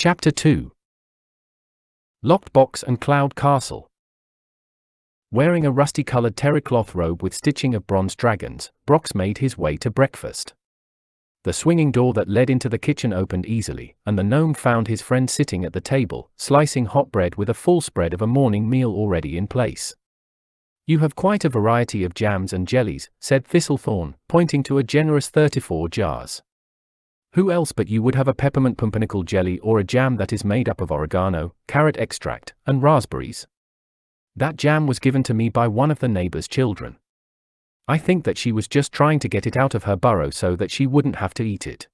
Chapter 2. Locked Box and Cloud Castle. Wearing a rusty-colored terrycloth robe with stitching of bronze dragons, Brox made his way to breakfast. The swinging door that led into the kitchen opened easily, and the gnome found his friend sitting at the table, slicing hot bread with a full spread of a morning meal already in place. "You have quite a variety of jams and jellies," said Thistlethorn, pointing to a generous 34 jars. "Who else but you would have a peppermint pumpernickel jelly or a jam that is made up of oregano, carrot extract, and raspberries? That jam was given to me by one of the neighbor's children. I think that she was just trying to get it out of her burrow so that she wouldn't have to eat it."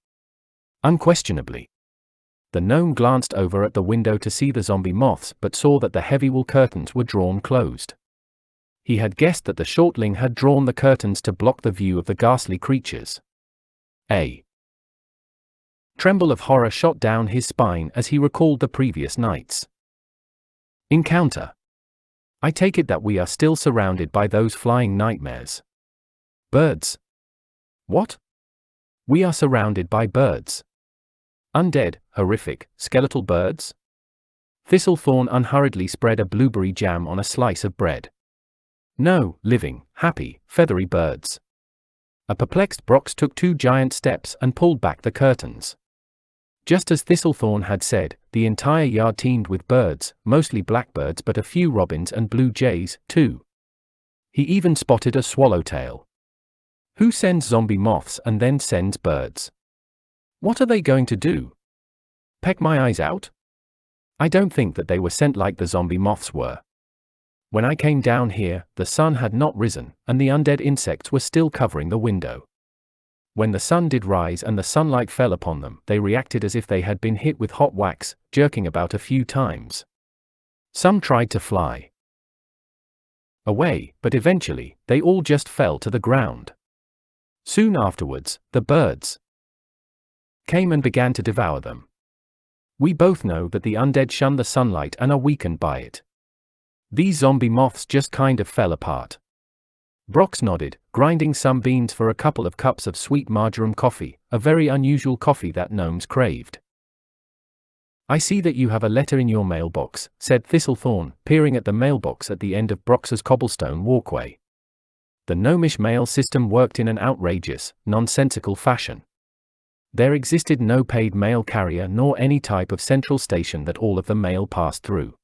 Unquestionably. The gnome glanced over at the window to see the zombie moths but saw that the heavy wool curtains were drawn closed. He had guessed that the shortling had drawn the curtains to block the view of the ghastly creatures. A tremble of horror shot down his spine as he recalled the previous night's encounter. "I take it that we are still surrounded by those flying nightmares. Birds." "What?" "We are surrounded by birds. Undead, horrific, skeletal birds." Thistlethorn unhurriedly spread a blueberry jam on a slice of bread. "No, living, happy, feathery birds." A perplexed Brox took 2 giant steps and pulled back the curtains. Just as Thistlethorn had said, the entire yard teemed with birds, mostly blackbirds but a few robins and blue jays, too. He even spotted a swallowtail. Who sends zombie moths and then sends birds? What are they going to do? Peck my eyes out? I don't think that they were sent like the zombie moths were. When I came down here, the sun had not risen, and the undead insects were still covering the window. When the sun did rise and the sunlight fell upon them, they reacted as if they had been hit with hot wax, jerking about a few times. Some tried to fly away, but eventually, they all just fell to the ground. Soon afterwards, the birds came and began to devour them. We both know that the undead shun the sunlight and are weakened by it. These zombie moths just kind of fell apart. Brox nodded, grinding some beans for a couple of cups of sweet marjoram coffee, a very unusual coffee that gnomes craved. "I see that you have a letter in your mailbox," said Thistlethorn, peering at the mailbox at the end of Brox's cobblestone walkway. The gnomish mail system worked in an outrageous, nonsensical fashion. There existed no paid mail carrier nor any type of central station that all of the mail passed through.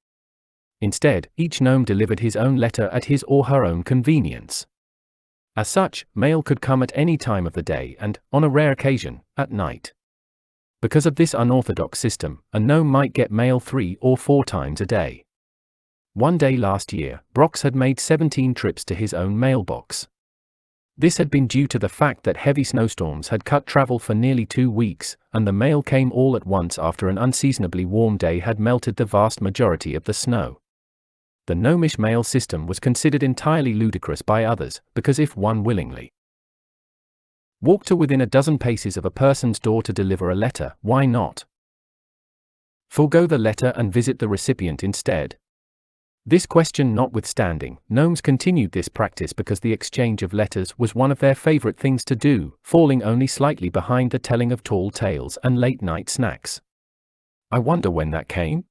Instead, each gnome delivered his own letter at his or her own convenience. As such, mail could come at any time of the day and, on a rare occasion, at night. Because of this unorthodox system, a gnome might get mail 3 or 4 times a day. One day last year, Brox had made 17 trips to his own mailbox. This had been due to the fact that heavy snowstorms had cut travel for nearly 2 weeks, and the mail came all at once after an unseasonably warm day had melted the vast majority of the snow. The gnomish mail system was considered entirely ludicrous by others, because if one willingly walked to within a dozen paces of a person's door to deliver a letter, why not forego the letter and visit the recipient instead? This question notwithstanding, gnomes continued this practice because the exchange of letters was one of their favorite things to do, falling only slightly behind the telling of tall tales and late-night snacks. I wonder when that came?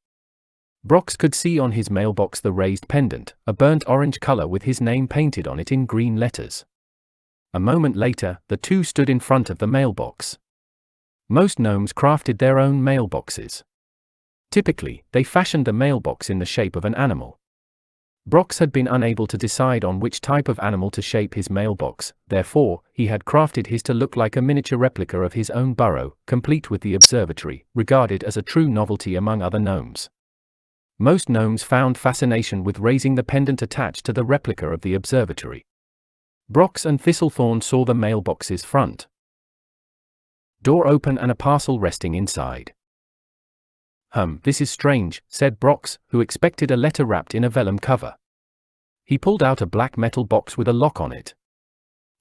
Brox could see on his mailbox the raised pendant, a burnt orange color with his name painted on it in green letters. A moment later, the two stood in front of the mailbox. Most gnomes crafted their own mailboxes. Typically, they fashioned the mailbox in the shape of an animal. Brox had been unable to decide on which type of animal to shape his mailbox, therefore, he had crafted his to look like a miniature replica of his own burrow, complete with the observatory, regarded as a true novelty among other gnomes. Most gnomes found fascination with raising the pendant attached to the replica of the observatory. Brox and Thistlethorn saw the mailbox's front door open and a parcel resting inside. This is strange," said Brox, who expected a letter wrapped in a vellum cover. He pulled out a black metal box with a lock on it.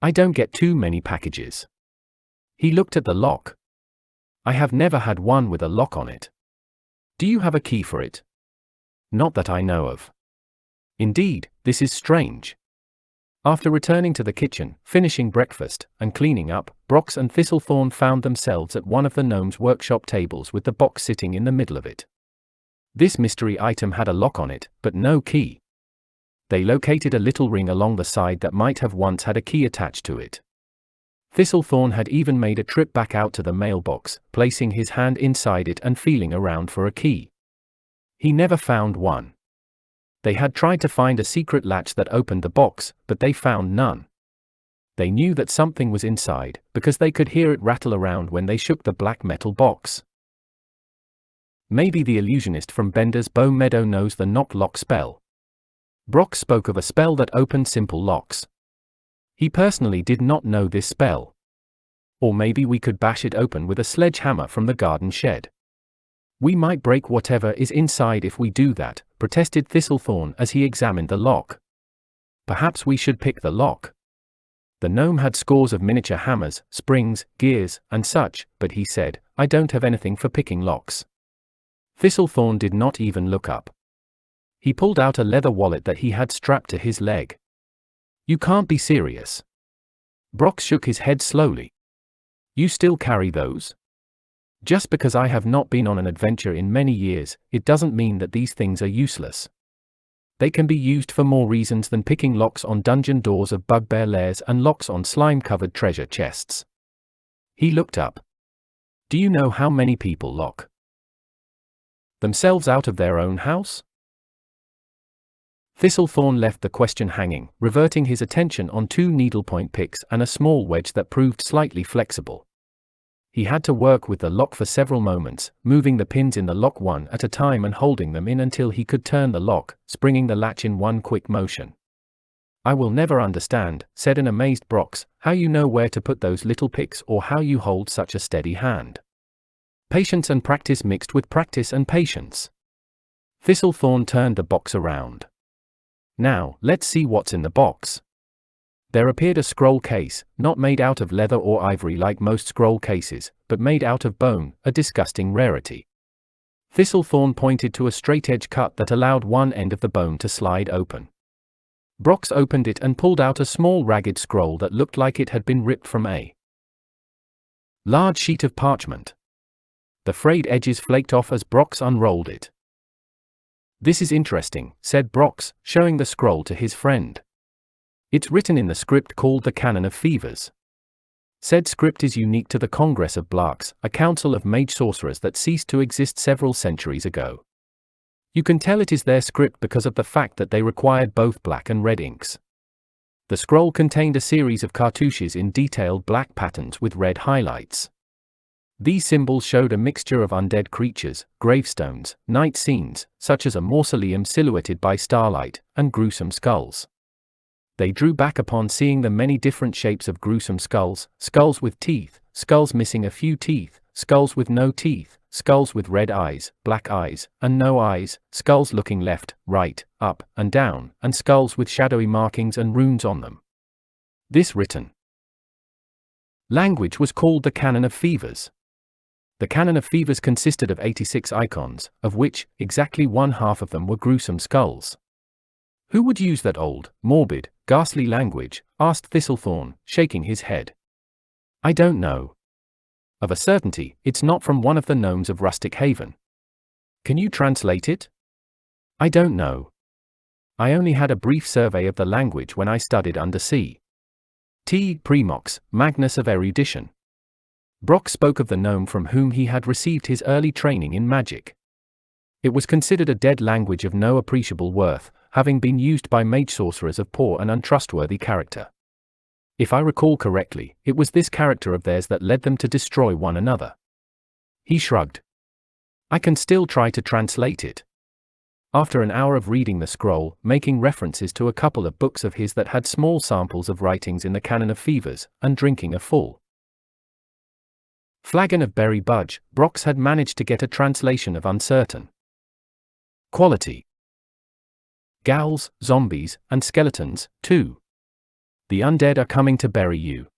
"I don't get too many packages." He looked at the lock. "I have never had one with a lock on it. Do you have a key for it?" "Not that I know of." "Indeed, this is strange." After returning to the kitchen, finishing breakfast, and cleaning up, Brox and Thistlethorn found themselves at one of the gnome's workshop tables with the box sitting in the middle of it. This mystery item had a lock on it, but no key. They located a little ring along the side that might have once had a key attached to it. Thistlethorn had even made a trip back out to the mailbox, placing his hand inside it and feeling around for a key. He never found one. They had tried to find a secret latch that opened the box, but they found none. They knew that something was inside, because they could hear it rattle around when they shook the black metal box. Maybe the illusionist from Bender's Bow Meadow knows the knock lock spell. Brox spoke of a spell that opened simple locks. He personally did not know this spell. Or maybe we could bash it open with a sledgehammer from the garden shed. We might break whatever is inside if we do that, protested Thistlethorn as he examined the lock. Perhaps we should pick the lock. The gnome had scores of miniature hammers, springs, gears, and such, but he said, I don't have anything for picking locks. Thistlethorn did not even look up. He pulled out a leather wallet that he had strapped to his leg. You can't be serious. Brox shook his head slowly. You still carry those? Just because I have not been on an adventure in many years, it doesn't mean that these things are useless. They can be used for more reasons than picking locks on dungeon doors of bugbear lairs and locks on slime-covered treasure chests. He looked up. Do you know how many people lock themselves out of their own house? Thistlethorn left the question hanging, reverting his attention on 2 needlepoint picks and a small wedge that proved slightly flexible. He had to work with the lock for several moments, moving the pins in the lock one at a time and holding them in until he could turn the lock, springing the latch in one quick motion. I will never understand, said an amazed Brox, how you know where to put those little picks or how you hold such a steady hand. Patience and practice mixed with practice and patience. Thistlethorn turned the box around. Now, let's see what's in the box. There appeared a scroll case, not made out of leather or ivory like most scroll cases, but made out of bone, a disgusting rarity. Thistlethorn pointed to a straight-edge cut that allowed one end of the bone to slide open. Brox opened it and pulled out a small ragged scroll that looked like it had been ripped from a large sheet of parchment. The frayed edges flaked off as Brox unrolled it. This is interesting, said Brox, showing the scroll to his friend. It's written in the script called the Canon of Fevers. Said script is unique to the Congress of Blarks, a council of mage sorcerers that ceased to exist several centuries ago. You can tell it is their script because of the fact that they required both black and red inks. The scroll contained a series of cartouches in detailed black patterns with red highlights. These symbols showed a mixture of undead creatures, gravestones, night scenes, such as a mausoleum silhouetted by starlight, and gruesome skulls. They drew back upon seeing the many different shapes of gruesome skulls, skulls with teeth, skulls missing a few teeth, skulls with no teeth, skulls with red eyes, black eyes, and no eyes, skulls looking left, right, up, and down, and skulls with shadowy markings and runes on them. This written language was called the Canon of Fevers. The Canon of Fevers consisted of 86 icons, of which, exactly 1/2 of them were gruesome skulls. Who would use that old, morbid, ghastly language? Asked Thistlethorn, shaking his head. I don't know. Of a certainty, it's not from one of the gnomes of Rustic Haven. Can you translate it? I don't know. I only had a brief survey of the language when I studied undersea. T. Premox, Magnus of Erudition. Brock spoke of the gnome from whom he had received his early training in magic. It was considered a dead language of no appreciable worth, having been used by mage sorcerers of poor and untrustworthy character. If I recall correctly, it was this character of theirs that led them to destroy one another. He shrugged. I can still try to translate it. After an hour of reading the scroll, making references to a couple of books of his that had small samples of writings in the Canon of Fevers, and drinking a full flagon of berry budge, Brox had managed to get a translation of uncertain quality. Ghouls, zombies, and skeletons, too. The undead are coming to bury you.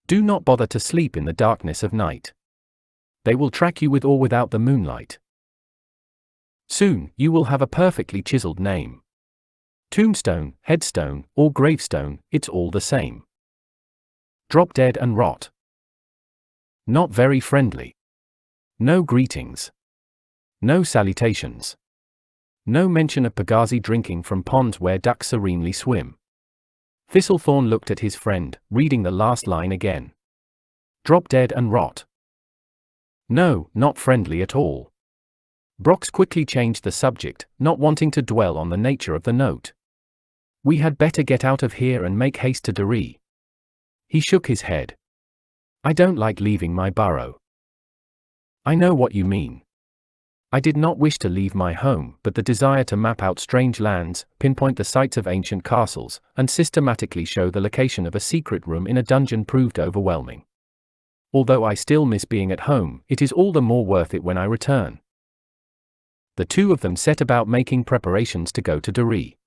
Do not bother to sleep in the darkness of night. They will track you with or without the moonlight. Soon, you will have a perfectly chiseled name. Tombstone, headstone, or gravestone, it's all the same. Drop dead and rot. Not very friendly. No greetings. No salutations. No mention of pagazi drinking from ponds where ducks serenely swim. Thistlethorn looked at his friend, reading the last line again. Drop dead and rot. No, not friendly at all. Brox quickly changed the subject, not wanting to dwell on the nature of the note. We had better get out of here and make haste to Derry. He shook his head. I don't like leaving my burrow. I know what you mean. I did not wish to leave my home, but the desire to map out strange lands, pinpoint the sites of ancient castles, and systematically show the location of a secret room in a dungeon proved overwhelming. Although I still miss being at home, it is all the more worth it when I return. The two of them set about making preparations to go to Derry.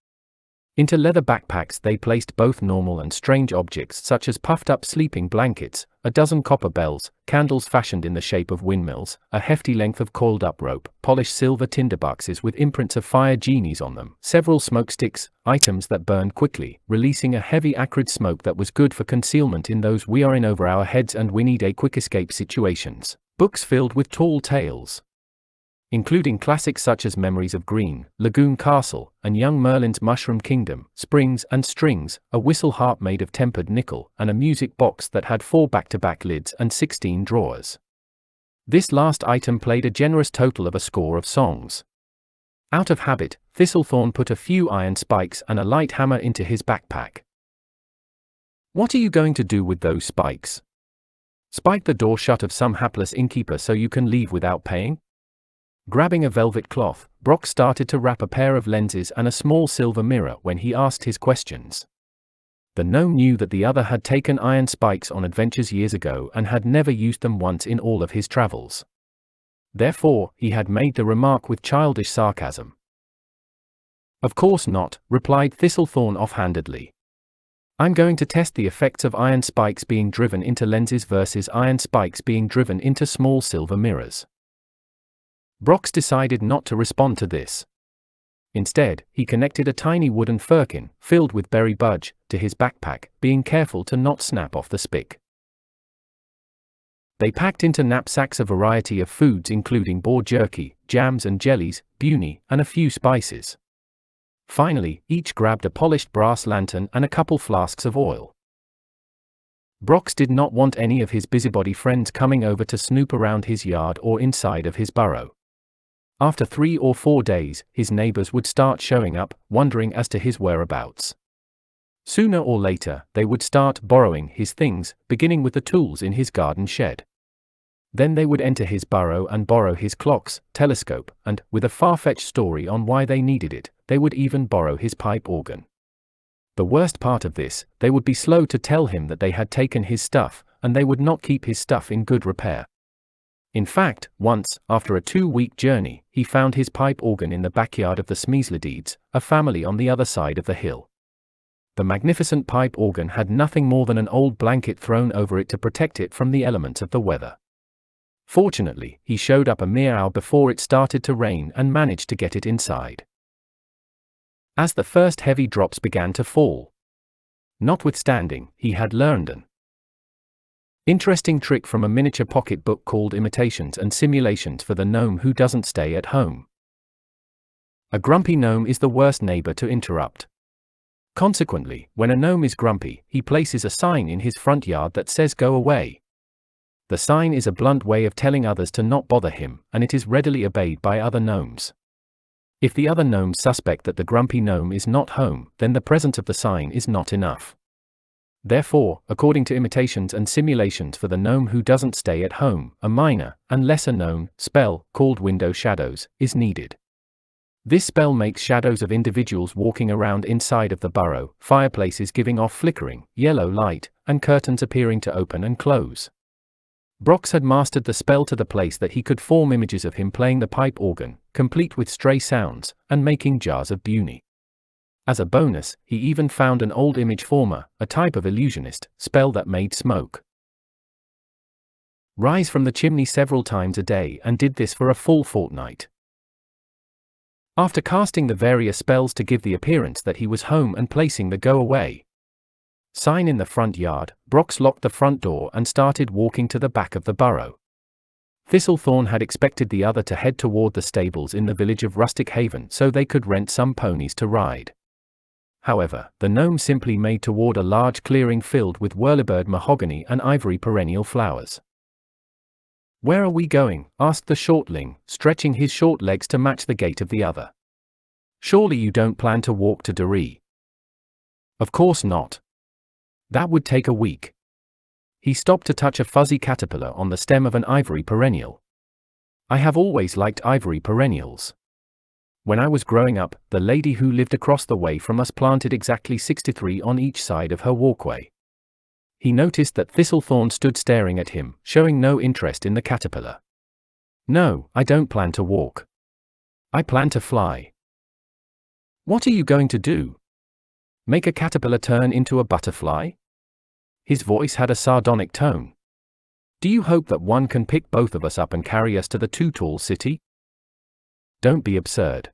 Into leather backpacks they placed both normal and strange objects such as puffed-up sleeping blankets, a dozen copper bells, candles fashioned in the shape of windmills, a hefty length of coiled-up rope, polished silver tinderboxes with imprints of fire genies on them, several smoke sticks, items that burned quickly, releasing a heavy acrid smoke that was good for concealment in those we are in over our heads and we need a quick escape situations, books filled with tall tales, including classics such as Memories of Green, Lagoon Castle, and Young Merlin's Mushroom Kingdom, Springs and Strings, a whistle harp made of tempered nickel, and a music box that had 4 back-to-back lids and 16 drawers. This last item played a generous total of a score of songs. Out of habit, Thistlethorn put a few iron spikes and a light hammer into his backpack. What are you going to do with those spikes? Spike the door shut of some hapless innkeeper so you can leave without paying? Grabbing a velvet cloth, Brock started to wrap a pair of lenses and a small silver mirror when he asked his questions. The gnome knew that the other had taken iron spikes on adventures years ago and had never used them once in all of his travels. Therefore, he had made the remark with childish sarcasm. Of course not, replied Thistlethorn offhandedly. I'm going to test the effects of iron spikes being driven into lenses versus iron spikes being driven into small silver mirrors. Brox decided not to respond to this. Instead, he connected a tiny wooden firkin, filled with berry budge, to his backpack, being careful to not snap off the spick. They packed into knapsacks a variety of foods including boar jerky, jams and jellies, bunny, and a few spices. Finally, each grabbed a polished brass lantern and a couple flasks of oil. Brox did not want any of his busybody friends coming over to snoop around his yard or inside of his burrow. After 3 or 4 days, his neighbors would start showing up, wondering as to his whereabouts. Sooner or later, they would start borrowing his things, beginning with the tools in his garden shed. Then they would enter his burrow and borrow his clocks, telescope, and, with a far-fetched story on why they needed it, they would even borrow his pipe organ. The worst part of this, they would be slow to tell him that they had taken his stuff, and they would not keep his stuff in good repair. In fact, once, after a 2-week journey, he found his pipe organ in the backyard of the Smeasledides, a family on the other side of the hill. The magnificent pipe organ had nothing more than an old blanket thrown over it to protect it from the elements of the weather. Fortunately, he showed up a mere hour before it started to rain and managed to get it inside. As the first heavy drops began to fall, notwithstanding, he had learned an interesting trick from a miniature pocket book called Imitations and Simulations for the Gnome Who Doesn't Stay at Home. A grumpy gnome is the worst neighbor to interrupt. Consequently, when a gnome is grumpy, he places a sign in his front yard that says "Go away." The sign is a blunt way of telling others to not bother him, and it is readily obeyed by other gnomes. If the other gnomes suspect that the grumpy gnome is not home, then the presence of the sign is not enough. Therefore, according to Imitations and Simulations for the Gnome Who Doesn't Stay at Home, a minor, and lesser-known, spell, called Window Shadows, is needed. This spell makes shadows of individuals walking around inside of the burrow, fireplaces giving off flickering, yellow light, and curtains appearing to open and close. Brox had mastered the spell to the place that he could form images of him playing the pipe organ, complete with stray sounds, and making jars of bunny. As a bonus, he even found an old image former, a type of illusionist, spell that made smoke rise from the chimney several times a day and did this for a full fortnight. after casting the various spells to give the appearance that he was home and placing the go away sign in the front yard, Brox locked the front door and started walking to the back of the burrow. Thistlethorn had expected the other to head toward the stables in the village of Rustic Haven so they could rent some ponies to ride. However, the gnome simply made toward a large clearing filled with whirlybird mahogany and ivory perennial flowers. "Where are we going?" asked the shortling, stretching his short legs to match the gait of the other. "Surely you don't plan to walk to Derry?" "Of course not. That would take a week." He stopped to touch a fuzzy caterpillar on the stem of an ivory perennial. "I have always liked ivory perennials. When I was growing up, the lady who lived across the way from us planted exactly 63 on each side of her walkway." He noticed that Thistlethorn stood staring at him, showing no interest in the caterpillar. "No, I don't plan to walk. I plan to fly." "What are you going to do? Make a caterpillar turn into a butterfly?" His voice had a sardonic tone. "Do you hope that one can pick both of us up and carry us to the Too-Tall City?" "Don't be absurd."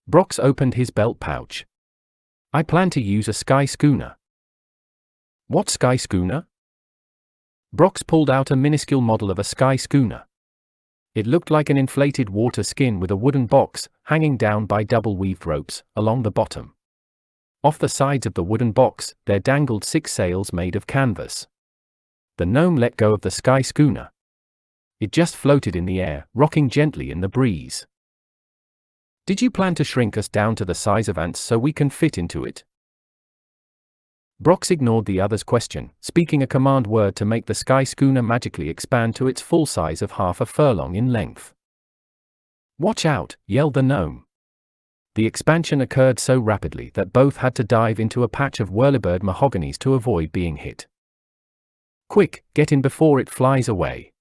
Brox opened his belt pouch. "I plan to use a sky schooner." "What sky schooner?" Brox pulled out a minuscule model of a sky schooner. It looked like an inflated water skin with a wooden box, hanging down by double-weaved ropes, along the bottom. Off the sides of the wooden box, there dangled 6 sails made of canvas. The gnome let go of the sky schooner. It just floated in the air, rocking gently in the breeze. "Did you plan to shrink us down to the size of ants so we can fit into it?" Brox ignored the other's question, speaking a command word to make the sky schooner magically expand to its full size of half a furlong in length. "Watch out!" yelled the gnome. The expansion occurred so rapidly that both had to dive into a patch of whirlybird mahoganies to avoid being hit. "Quick, get in before it flies away."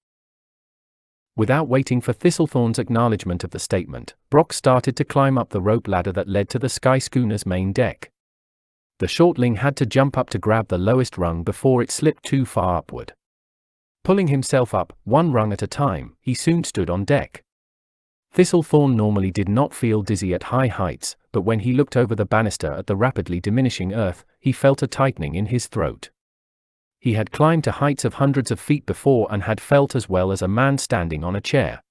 Without waiting for Thistlethorn's acknowledgement of the statement, Brox started to climb up the rope ladder that led to the sky schooner's main deck. The shortling had to jump up to grab the lowest rung before it slipped too far upward. Pulling himself up, one rung at a time, he soon stood on deck. Thistlethorn normally did not feel dizzy at high heights, but when he looked over the banister at the rapidly diminishing earth, he felt a tightening in his throat. He had climbed to heights of hundreds of feet before and had felt as well as a man standing on a chair.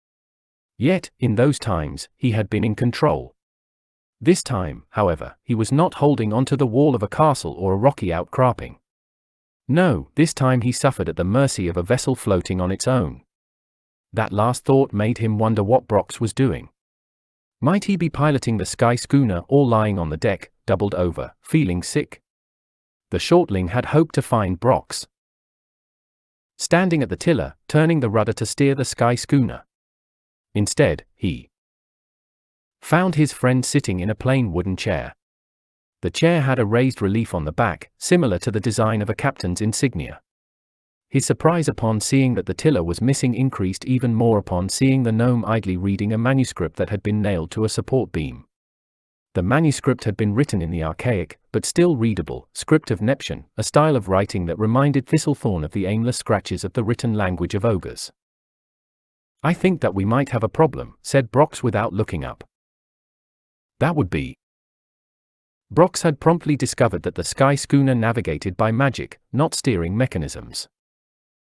Yet, in those times, he had been in control. This time, however, he was not holding onto the wall of a castle or a rocky outcropping. No, this time he suffered at the mercy of a vessel floating on its own. That last thought made him wonder what Brox was doing. Might he be piloting the sky schooner or lying on the deck, doubled over, feeling sick? The shortling had hoped to find Brox standing at the tiller, turning the rudder to steer the sky schooner. Instead, he found his friend sitting in a plain wooden chair. The chair had a raised relief on the back, similar to the design of a captain's insignia. His surprise upon seeing that the tiller was missing increased even more upon seeing the gnome idly reading a manuscript that had been nailed to a support beam. The manuscript had been written in the archaic, but still readable, script of Neptune, a style of writing that reminded Thistlethorn of the aimless scratches of the written language of ogres. "I think that we might have a problem," said Brox without looking up. "That would be?" Brox had promptly discovered that the sky schooner navigated by magic, not steering mechanisms.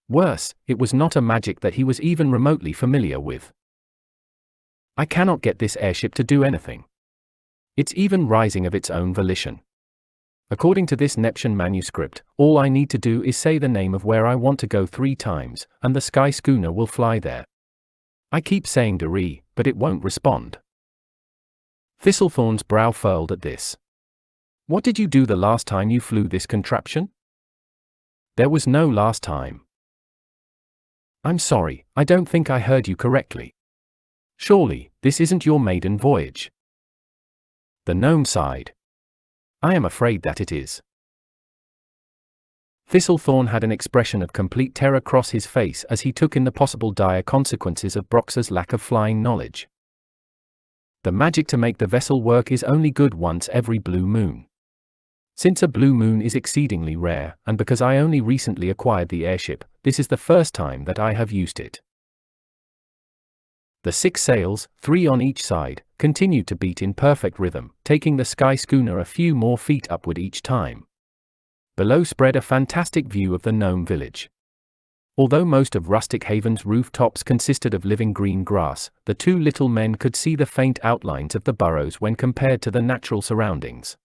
Worse, it was not a magic that he was even remotely familiar with. "I cannot get this airship to do anything. It's even rising of its own volition. According to this Neptune manuscript, all I need to do is say the name of where I want to go 3 times, and the sky schooner will fly there. I keep saying Derry, but it won't respond." Thistlethorn's brow furled at this. "What did you do the last time you flew this contraption?" "There was no last time." "I'm sorry, I don't think I heard you correctly. Surely, this isn't your maiden voyage?" The gnome sighed. "I am afraid that it is." Thistlethorn had an expression of complete terror cross his face as he took in the possible dire consequences of Brox's lack of flying knowledge. The magic to make the vessel work is only good once every blue moon. Since a blue moon is exceedingly rare, and because I only recently acquired the airship, this is the first time that I have used it. The 6 sails, 3 on each side, continued to beat in perfect rhythm, taking the sky schooner a few more feet upward each time. Below spread a fantastic view of the gnome village. Although most of Rustic Haven's rooftops consisted of living green grass, the two little men could see the faint outlines of the burrows when compared to the natural surroundings.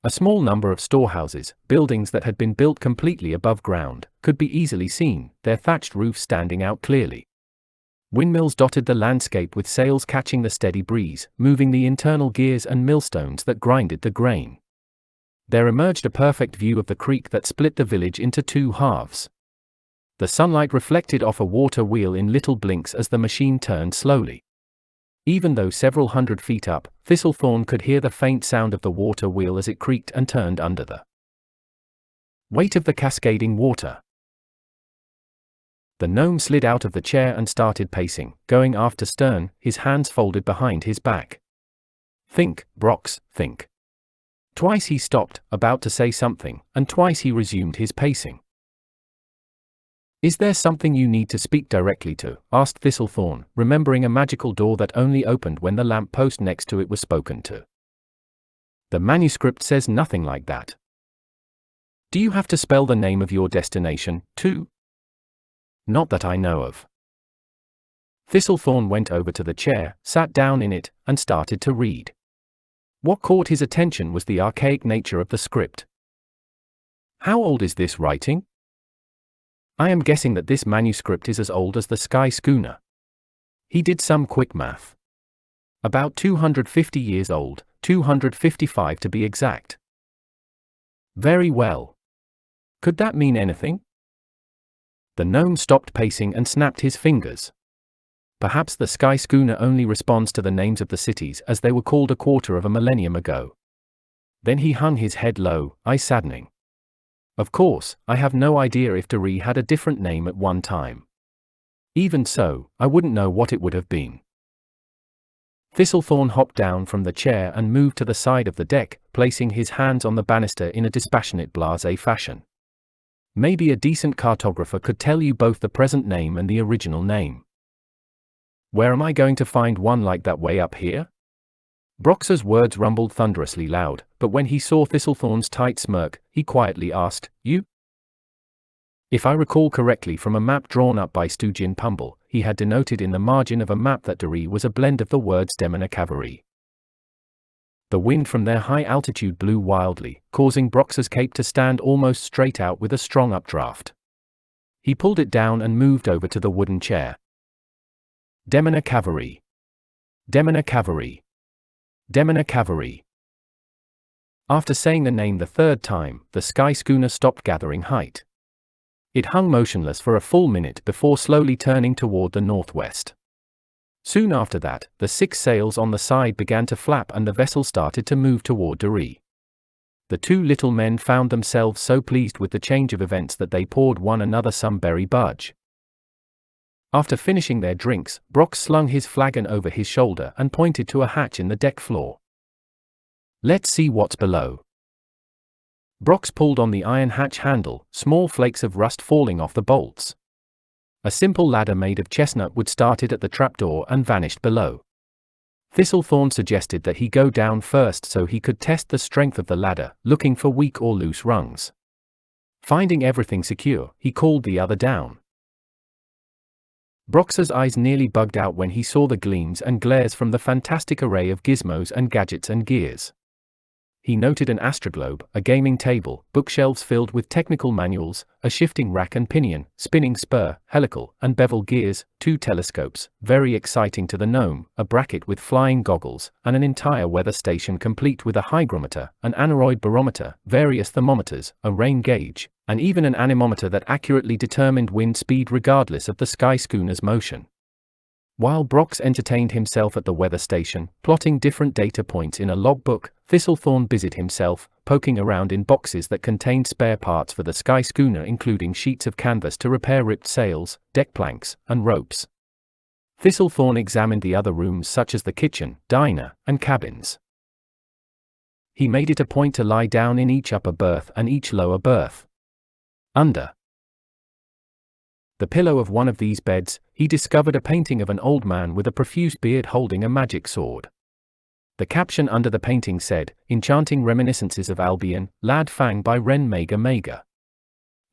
A small number of storehouses, buildings that had been built completely above ground, could be easily seen, their thatched roofs standing out clearly. Windmills dotted the landscape with sails catching the steady breeze, moving the internal gears and millstones that grinded the grain. There emerged a perfect view of the creek that split the village into two halves. The sunlight reflected off a water wheel in little blinks as the machine turned slowly. Even though several hundred feet up, Thistlethorn could hear the faint sound of the water wheel as it creaked and turned under the weight of the cascading water. The gnome slid out of the chair and started pacing, going aft astern, his hands folded behind his back. "Think, Brox, think." Twice he stopped, about to say something, and twice he resumed his pacing. "Is there something you need to speak directly to?" asked Thistlethorn, remembering a magical door that only opened when the lamp post next to it was spoken to. "The manuscript says nothing like that." "Do you have to spell the name of your destination, too?" "Not that I know of." Thistlethorn went over to the chair, sat down in it, and started to read. What caught his attention was the archaic nature of the script. "How old is this writing?" "I am guessing that this manuscript is as old as the sky schooner." He did some quick math. "About 250 years old, 255 to be exact." "Very well. Could that mean anything?" The gnome stopped pacing and snapped his fingers. "Perhaps the sky schooner only responds to the names of the cities as they were called a quarter of a millennium ago." Then he hung his head low, eye saddening. "Of course, I have no idea if Deree had a different name at one time. Even so, I wouldn't know what it would have been." Thistlethorn hopped down from the chair and moved to the side of the deck, placing his hands on the banister in a dispassionate blasé fashion. "Maybe a decent cartographer could tell you both the present name and the original name." "Where am I going to find one like that way up here?" Brox's words rumbled thunderously loud, but when he saw Thistlethorn's tight smirk, he quietly asked, "You?" If I recall correctly from a map drawn up by Stygian Pumble, he had denoted in the margin of a map that Deree was a blend of the words Demona Cavalry. The wind from their high altitude blew wildly, causing Brox's cape to stand almost straight out with a strong updraft. He pulled it down and moved over to the wooden chair. "Demona Cavalry. Demona Cavalry. Demona Cavalry." After saying the name the third time, the sky schooner stopped gathering height. It hung motionless for a full minute before slowly turning toward the northwest. Soon after that, the 6 sails on the side began to flap and the vessel started to move toward Deree. The two little men found themselves so pleased with the change of events that they poured one another some berry budge. After finishing their drinks, Brox slung his flagon over his shoulder and pointed to a hatch in the deck floor. "Let's see what's below." Brox pulled on the iron hatch handle, small flakes of rust falling off the bolts. A simple ladder made of chestnut wood started at the trapdoor and vanished below. Thistlethorn suggested that he go down first so he could test the strength of the ladder, looking for weak or loose rungs. Finding everything secure, he called the other down. Brox's eyes nearly bugged out when he saw the gleams and glares from the fantastic array of gizmos and gadgets and gears. He noted an astroglobe, a gaming table, bookshelves filled with technical manuals, a shifting rack and pinion, spinning spur, helical, and bevel gears, 2 telescopes, very exciting to the gnome, a bracket with flying goggles, and an entire weather station complete with a hygrometer, an aneroid barometer, various thermometers, a rain gauge, and even an anemometer that accurately determined wind speed regardless of the sky schooner's motion. While Brox entertained himself at the weather station, plotting different data points in a logbook, Thistlethorn busied himself, poking around in boxes that contained spare parts for the sky schooner, including sheets of canvas to repair ripped sails, deck planks, and ropes. Thistlethorn examined the other rooms such as the kitchen, diner, and cabins. He made it a point to lie down in each upper berth and each lower berth. Under the pillow of one of these beds, he discovered a painting of an old man with a profuse beard holding a magic sword. The caption under the painting said, "Enchanting Reminiscences of Albion, Lad Fang by Ren Mega Mega."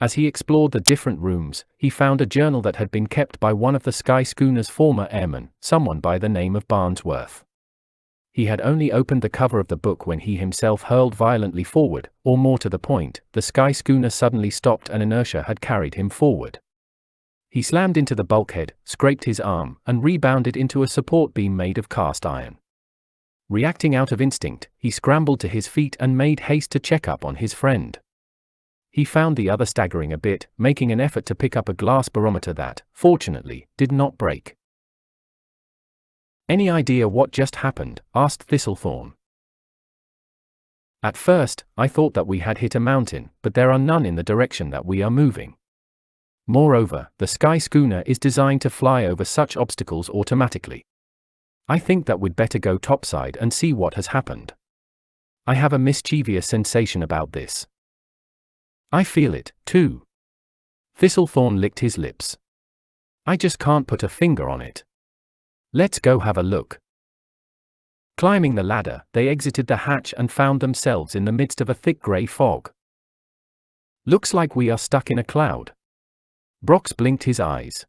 As he explored the different rooms, he found a journal that had been kept by one of the Sky Schooner's former airmen, someone by the name of Barnsworth. He had only opened the cover of the book when he himself hurled violently forward, or more to the point, the Sky Schooner suddenly stopped and inertia had carried him forward. He slammed into the bulkhead, scraped his arm, and rebounded into a support beam made of cast iron. Reacting out of instinct, he scrambled to his feet and made haste to check up on his friend. He found the other staggering a bit, making an effort to pick up a glass barometer that, fortunately, did not break. "Any idea what just happened?" asked Thistlethorn. "At first, I thought that we had hit a mountain, but there are none in the direction that we are moving. Moreover, the Sky Schooner is designed to fly over such obstacles automatically. I think that we'd better go topside and see what has happened. I have a mischievous sensation about this." "I feel it, too." Thistlethorn licked his lips. "I just can't put a finger on it. Let's go have a look." Climbing the ladder, they exited the hatch and found themselves in the midst of a thick grey fog. "Looks like we are stuck in a cloud." Brox blinked his eyes.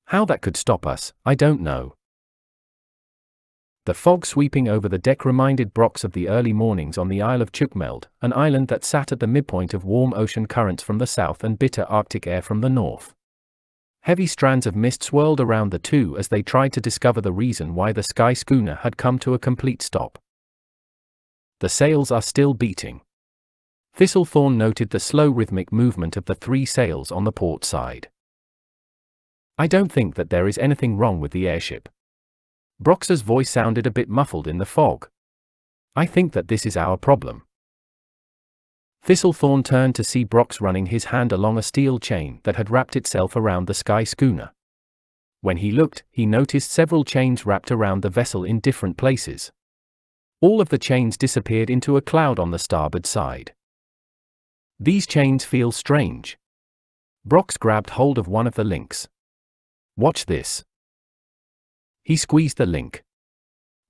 "How that could stop us, I don't know." The fog sweeping over the deck reminded Brox of the early mornings on the Isle of Chukmeld, an island that sat at the midpoint of warm ocean currents from the south and bitter Arctic air from the north. Heavy strands of mist swirled around the two as they tried to discover the reason why the Sky Schooner had come to a complete stop. "The sails are still beating." Thistlethorn noted the slow rhythmic movement of the 3 sails on the port side. "I don't think that there is anything wrong with the airship." Brox's voice sounded a bit muffled in the fog. "I think that this is our problem." Thistlethorn turned to see Brox running his hand along a steel chain that had wrapped itself around the Sky Schooner. When he looked, he noticed several chains wrapped around the vessel in different places. All of the chains disappeared into a cloud on the starboard side. "These chains feel strange." Brox grabbed hold of one of the links. "Watch this." He squeezed the link.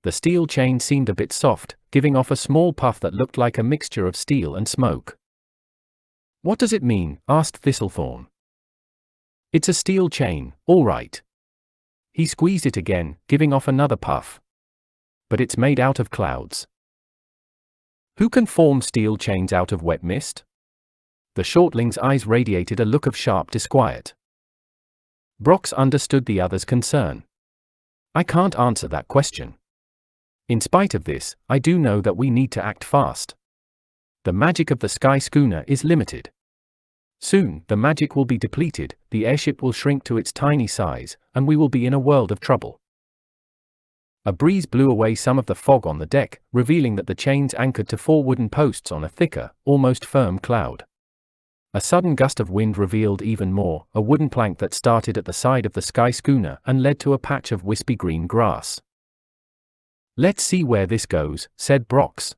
The steel chain seemed a bit soft, giving off a small puff that looked like a mixture of steel and smoke. "What does it mean?" asked Thistlethorn. "It's a steel chain, all right." He squeezed it again, giving off another puff. "But it's made out of clouds." "Who can form steel chains out of wet mist?" The shortling's eyes radiated a look of sharp disquiet. Brox understood the other's concern. "I can't answer that question. In spite of this, I do know that we need to act fast. The magic of the Sky Schooner is limited. Soon, the magic will be depleted, the airship will shrink to its tiny size, and we will be in a world of trouble." A breeze blew away some of the fog on the deck, revealing that the chains anchored to 4 wooden posts on a thicker, almost firm cloud. A sudden gust of wind revealed even more, a wooden plank that started at the side of the Sky Schooner and led to a patch of wispy green grass. "Let's see where this goes," said Brox.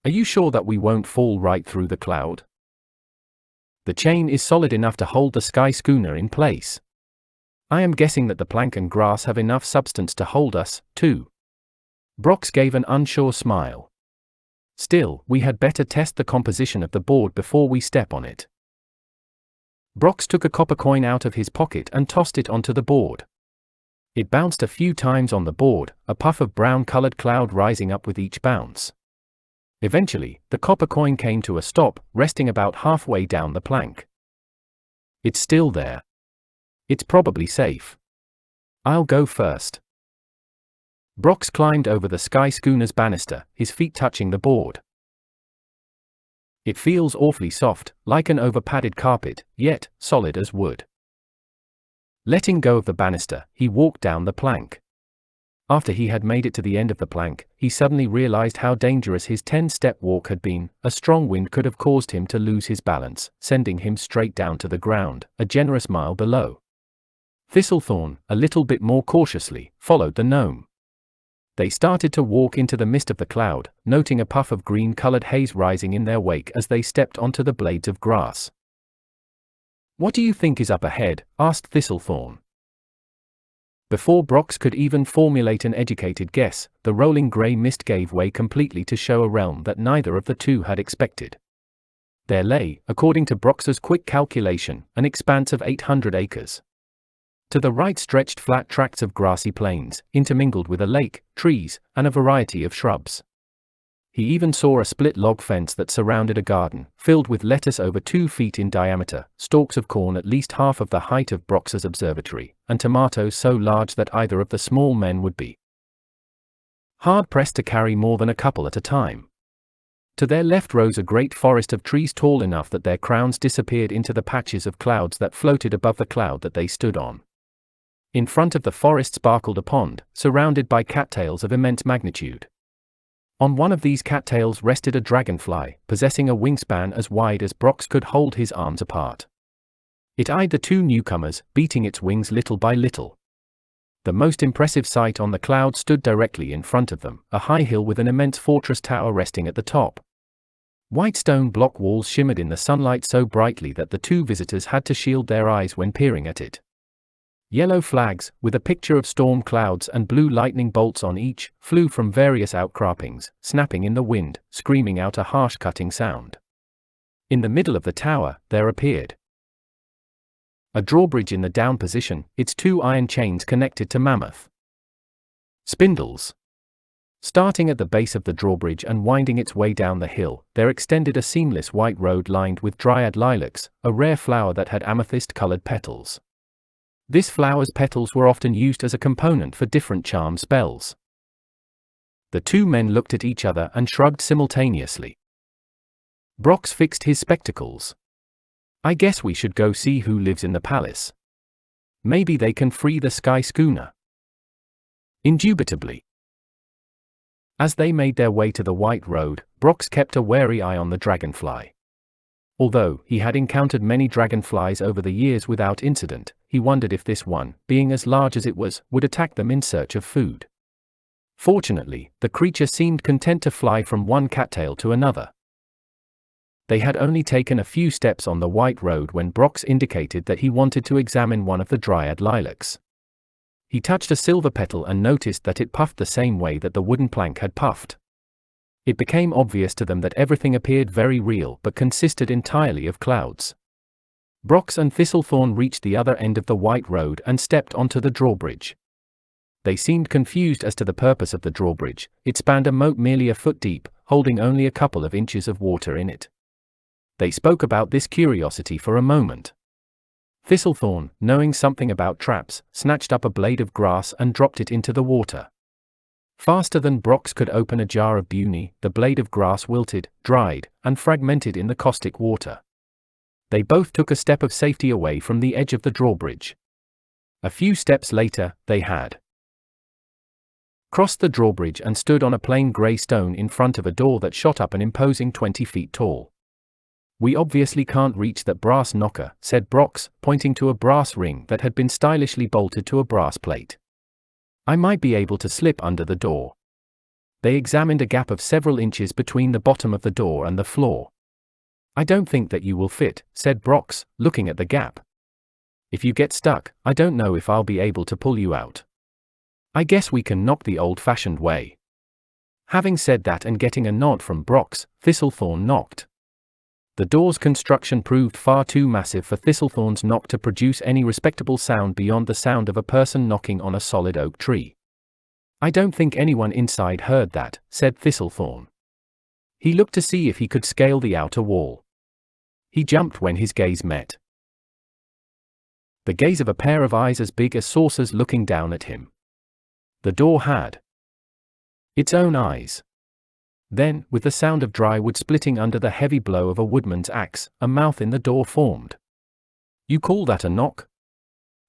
"Are you sure that we won't fall right through the cloud?" "The chain is solid enough to hold the Sky Schooner in place. I am guessing that the plank and grass have enough substance to hold us, too." Brox gave an unsure smile. "Still, we had better test the composition of the board before we step on it." Brox took a copper coin out of his pocket and tossed it onto the board. It bounced a few times on the board, a puff of brown-colored cloud rising up with each bounce. Eventually, the copper coin came to a stop, resting about halfway down the plank. "It's still there. It's probably safe. I'll go first." Brox climbed over the Sky Schooner's banister, his feet touching the board. "It feels awfully soft, like an over-padded carpet, yet solid as wood." Letting go of the banister, he walked down the plank. After he had made it to the end of the plank, he suddenly realized how dangerous his 10-step walk had been. A strong wind could have caused him to lose his balance, sending him straight down to the ground, a generous mile below. Thistlethorn, a little bit more cautiously, followed the gnome. They started to walk into the mist of the cloud, noting a puff of green-colored haze rising in their wake as they stepped onto the blades of grass. "What do you think is up ahead?" asked Thistlethorn. Before Brox could even formulate an educated guess, the rolling grey mist gave way completely to show a realm that neither of the two had expected. There lay, according to Brox's quick calculation, an expanse of 800 acres. To the right stretched flat tracts of grassy plains, intermingled with a lake, trees, and a variety of shrubs. He even saw a split log fence that surrounded a garden, filled with lettuce over 2 feet in diameter, stalks of corn at least half of the height of Brox's observatory, and tomatoes so large that either of the small men would be hard-pressed to carry more than a couple at a time. To their left rose a great forest of trees tall enough that their crowns disappeared into the patches of clouds that floated above the cloud that they stood on. In front of the forest sparkled a pond, surrounded by cattails of immense magnitude. On one of these cattails rested a dragonfly, possessing a wingspan as wide as Brox could hold his arms apart. It eyed the two newcomers, beating its wings little by little. The most impressive sight on the cloud stood directly in front of them, a high hill with an immense fortress tower resting at the top. White stone block walls shimmered in the sunlight so brightly that the two visitors had to shield their eyes when peering at it. Yellow flags, with a picture of storm clouds and blue lightning bolts on each, flew from various outcroppings, snapping in the wind, screaming out a harsh cutting sound. In the middle of the tower, there appeared a drawbridge in the down position, its 2 iron chains connected to mammoth spindles. Starting at the base of the drawbridge and winding its way down the hill, there extended a seamless white road lined with dryad lilacs, a rare flower that had amethyst-colored petals. This flower's petals were often used as a component for different charm spells. The two men looked at each other and shrugged simultaneously. Brox fixed his spectacles. "I guess we should go see who lives in the palace. Maybe they can free the sky schooner." Indubitably. As they made their way to the white road, Brox kept a wary eye on the dragonfly. Although he had encountered many dragonflies over the years without incident, he wondered if this one, being as large as it was, would attack them in search of food. Fortunately, the creature seemed content to fly from one cattail to another. They had only taken a few steps on the white road when Brox indicated that he wanted to examine one of the dryad lilacs. He touched a silver petal and noticed that it puffed the same way that the wooden plank had puffed. It became obvious to them that everything appeared very real but consisted entirely of clouds. Brox and Thistlethorn reached the other end of the white road and stepped onto the drawbridge. They seemed confused as to the purpose of the drawbridge. It spanned a moat merely a foot deep, holding only a couple of inches of water in it. They spoke about this curiosity for a moment. Thistlethorn, knowing something about traps, snatched up a blade of grass and dropped it into the water. Faster than Brox could open a jar of Buni, the blade of grass wilted, dried, and fragmented in the caustic water. They both took a step of safety away from the edge of the drawbridge. A few steps later, they had crossed the drawbridge and stood on a plain grey stone in front of a door that shot up an imposing 20 feet tall. "We obviously can't reach that brass knocker," said Brox, pointing to a brass ring that had been stylishly bolted to a brass plate. "I might be able to slip under the door." They examined a gap of several inches between the bottom of the door and the floor. "I don't think that you will fit," said Brox, looking at the gap. "If you get stuck, I don't know if I'll be able to pull you out. I guess we can knock the old-fashioned way." Having said that and getting a nod from Brox, Thistlethorn knocked. The door's construction proved far too massive for Thistlethorn's knock to produce any respectable sound beyond the sound of a person knocking on a solid oak tree. "I don't think anyone inside heard that," said Thistlethorn. He looked to see if he could scale the outer wall. He jumped when his gaze met the gaze of a pair of eyes as big as saucers looking down at him. The door had its own eyes. Then, with the sound of dry wood splitting under the heavy blow of a woodman's axe, a mouth in the door formed. "You call that a knock?"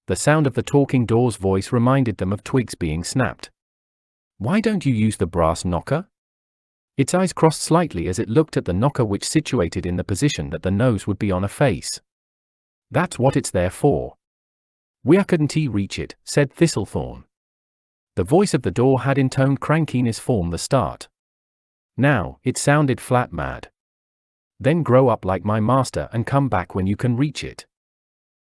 The sound of the talking door's voice reminded them of twigs being snapped. "Why don't you use the brass knocker?" Its eyes crossed slightly as it looked at the knocker, which situated in the position that the nose would be on a face. "That's what it's there for." "Why couldn't he reach it?" said Thistlethorn. The voice of the door had intoned crankiness from the start. Now, it sounded flat mad. "Then grow up like my master and come back when you can reach it."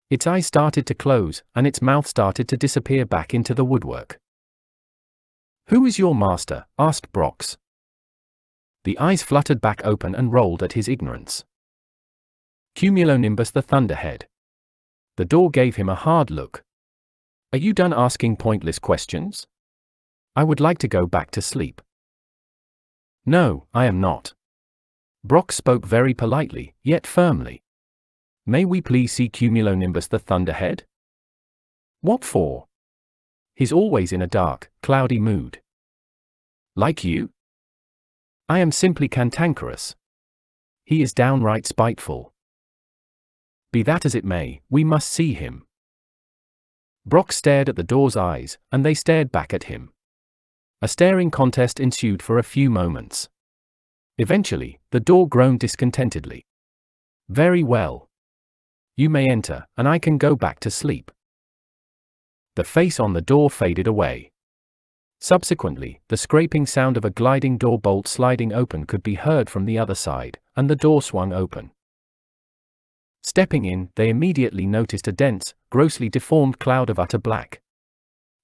Its eyes started to close, and its mouth started to disappear back into the woodwork. "Who is your master?" asked Brox. The eyes fluttered back open and rolled at his ignorance. "Cumulonimbus the Thunderhead." The door gave him a hard look. "Are you done asking pointless questions? I would like to go back to sleep." "No, I am not." Brox spoke very politely, yet firmly. "May we please see Cumulonimbus the Thunderhead?" "What for?" "He's always in a dark, cloudy mood." "Like you?" "I am simply cantankerous. He is downright spiteful." "Be that as it may, we must see him." Brock stared at the door's eyes, and they stared back at him. A staring contest ensued for a few moments. Eventually, the door groaned discontentedly. "Very well. You may enter, and I can go back to sleep." The face on the door faded away. Subsequently, the scraping sound of a gliding door bolt sliding open could be heard from the other side, and the door swung open. Stepping in, they immediately noticed a dense, grossly deformed cloud of utter black.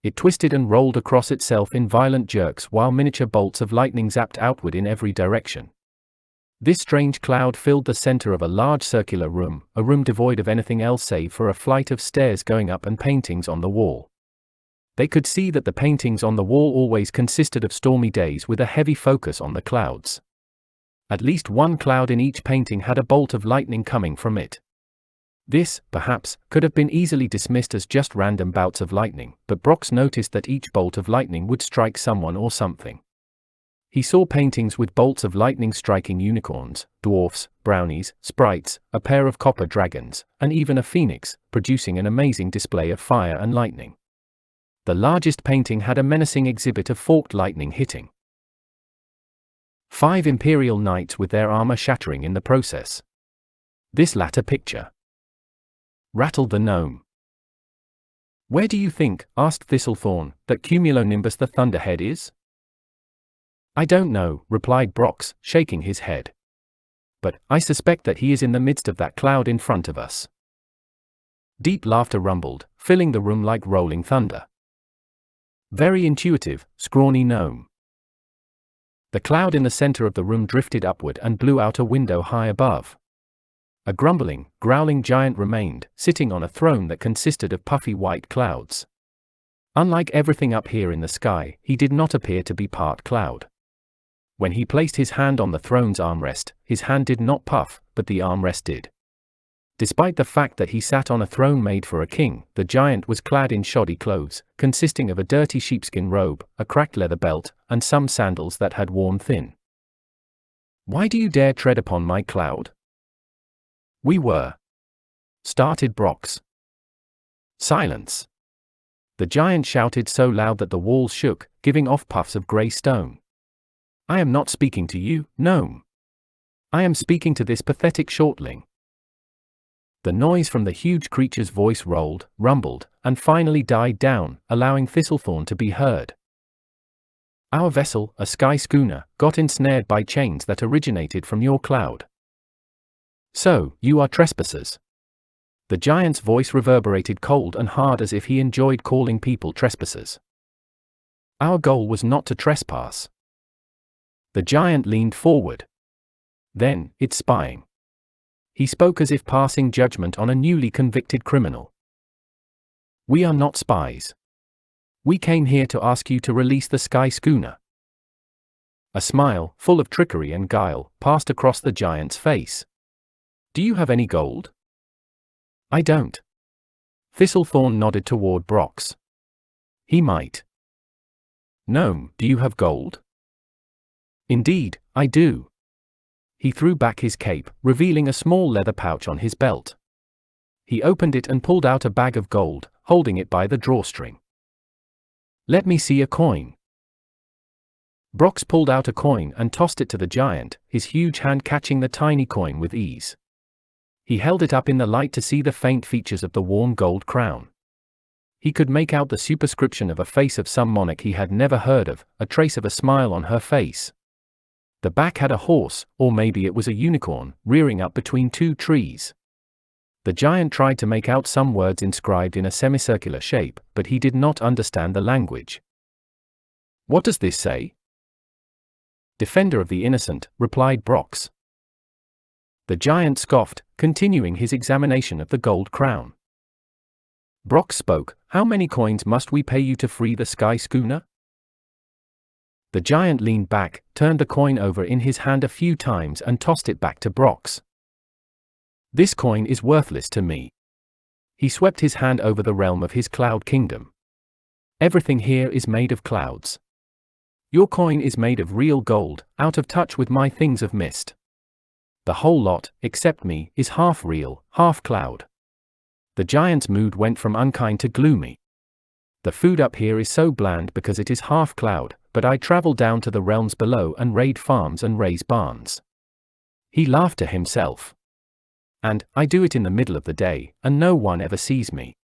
It twisted and rolled across itself in violent jerks while miniature bolts of lightning zapped outward in every direction. This strange cloud filled the center of a large circular room, a room devoid of anything else save for a flight of stairs going up and paintings on the wall. They could see that the paintings on the wall always consisted of stormy days with a heavy focus on the clouds. At least one cloud in each painting had a bolt of lightning coming from it. This, perhaps, could have been easily dismissed as just random bouts of lightning, but Brox noticed that each bolt of lightning would strike someone or something. He saw paintings with bolts of lightning striking unicorns, dwarfs, brownies, sprites, a pair of copper dragons, and even a phoenix, producing an amazing display of fire and lightning. The largest painting had a menacing exhibit of forked lightning hitting 5 imperial knights with their armor shattering in the process. This latter picture rattled the gnome. "Where do you think," asked Thistlethorn, "that Cumulonimbus the Thunderhead is?" "I don't know," replied Brox, shaking his head. "But I suspect that he is in the midst of that cloud in front of us." Deep laughter rumbled, filling the room like rolling thunder. "Very intuitive, scrawny gnome." The cloud in the center of the room drifted upward and blew out a window high above. A grumbling, growling giant remained, sitting on a throne that consisted of puffy white clouds. Unlike everything up here in the sky, he did not appear to be part cloud. When he placed his hand on the throne's armrest, his hand did not puff, but the armrest did. Despite the fact that he sat on a throne made for a king, the giant was clad in shoddy clothes, consisting of a dirty sheepskin robe, a cracked leather belt, and some sandals that had worn thin. "Why do you dare tread upon my cloud?" "We were," started Brox. "Silence!" The giant shouted so loud that the walls shook, giving off puffs of grey stone. "I am not speaking to you, gnome. I am speaking to this pathetic shortling." The noise from the huge creature's voice rolled, rumbled, and finally died down, allowing Thistlethorn to be heard. "Our vessel, a sky schooner, got ensnared by chains that originated from your cloud. So, you are trespassers." The giant's voice reverberated cold and hard as if he enjoyed calling people trespassers. "Our goal was not to trespass." The giant leaned forward. "Then, it's spying." He spoke as if passing judgment on a newly convicted criminal. "We are not spies. We came here to ask you to release the sky schooner." A smile, full of trickery and guile, passed across the giant's face. "Do you have any gold?" "I don't." Thistlethorn nodded toward Brox. "He might." "Gnome, do you have gold?" "Indeed, I do." He threw back his cape, revealing a small leather pouch on his belt. He opened it and pulled out a bag of gold, holding it by the drawstring. "Let me see a coin." Brox pulled out a coin and tossed it to the giant, his huge hand catching the tiny coin with ease. He held it up in the light to see the faint features of the worn gold crown. He could make out the superscription of a face of some monarch he had never heard of, a trace of a smile on her face. The back had a horse, or maybe it was a unicorn, rearing up between two trees. The giant tried to make out some words inscribed in a semicircular shape, but he did not understand the language. "What does this say?" "Defender of the innocent," replied Brox. The giant scoffed, continuing his examination of the gold crown. Brox spoke, "How many coins must we pay you to free the sky schooner?" The giant leaned back, turned the coin over in his hand a few times and tossed it back to Brox. "This coin is worthless to me." He swept his hand over the realm of his cloud kingdom. "Everything here is made of clouds. Your coin is made of real gold, out of touch with my things of mist. The whole lot, except me, is half real, half cloud." The giant's mood went from unkind to gloomy. "The food up here is so bland because it is half cloud, but I travel down to the realms below and raid farms and raise barns." He laughed to himself. "And I do it in the middle of the day, and no one ever sees me."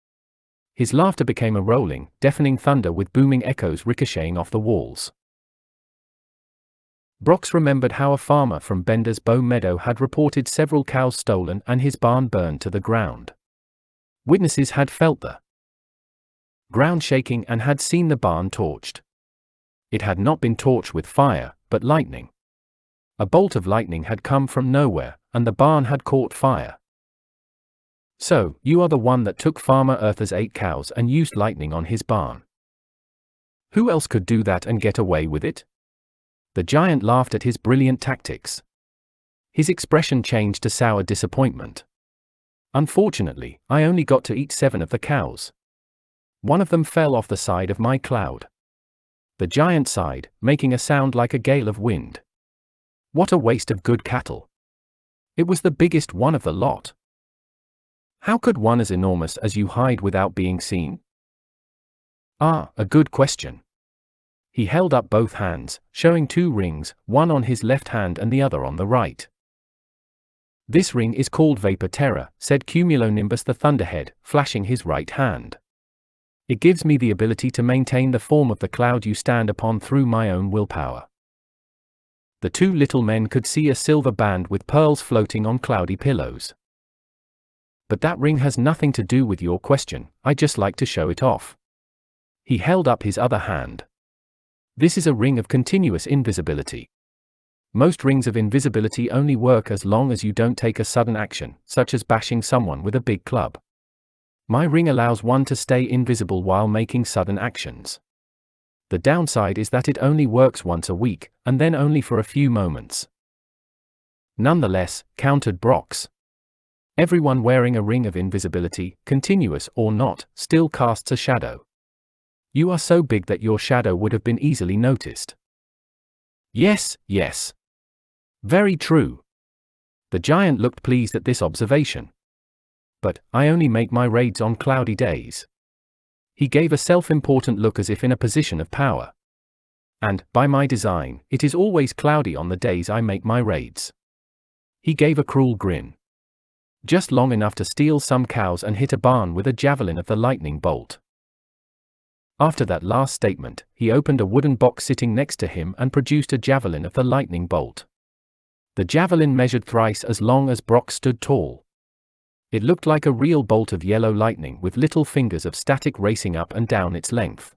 His laughter became a rolling, deafening thunder with booming echoes ricocheting off the walls. Brox remembered how a farmer from Bender's Bow Meadow had reported several cows stolen and his barn burned to the ground. Witnesses had felt the ground shaking and had seen the barn torched. It had not been torched with fire, but lightning. A bolt of lightning had come from nowhere, and the barn had caught fire. "So, you are the one that took Farmer Eartha's 8 cows and used lightning on his barn. Who else could do that and get away with it?" The giant laughed at his brilliant tactics. His expression changed to sour disappointment. "Unfortunately, I only got to eat 7 of the cows. One of them fell off the side of my cloud." The giant sighed, making a sound like a gale of wind. "What a waste of good cattle. It was the biggest one of the lot. How could one as enormous as you hide without being seen?" "Ah, a good question." He held up both hands, showing 2 rings, one on his left hand and the other on the right. "This ring is called Vapor Terror," said Cumulonimbus the Thunderhead, flashing his right hand. "It gives me the ability to maintain the form of the cloud you stand upon through my own willpower." The 2 little men could see a silver band with pearls floating on cloudy pillows. "But that ring has nothing to do with your question, I just like to show it off." He held up his other hand. "This is a ring of continuous invisibility. Most rings of invisibility only work as long as you don't take a sudden action, such as bashing someone with a big club. My ring allows one to stay invisible while making sudden actions. The downside is that it only works once a week, and then only for a few moments." "Nonetheless," countered Brox, "everyone wearing a ring of invisibility, continuous or not, still casts a shadow. You are so big that your shadow would have been easily noticed." "Yes, yes. Very true." The giant looked pleased at this observation. "But I only make my raids on cloudy days." He gave a self-important look as if in a position of power. "And, by my design, it is always cloudy on the days I make my raids." He gave a cruel grin. "Just long enough to steal some cows and hit a barn with a javelin of the lightning bolt." After that last statement, he opened a wooden box sitting next to him and produced a javelin of the lightning bolt. The javelin measured thrice as long as Brox stood tall. It looked like a real bolt of yellow lightning with little fingers of static racing up and down its length.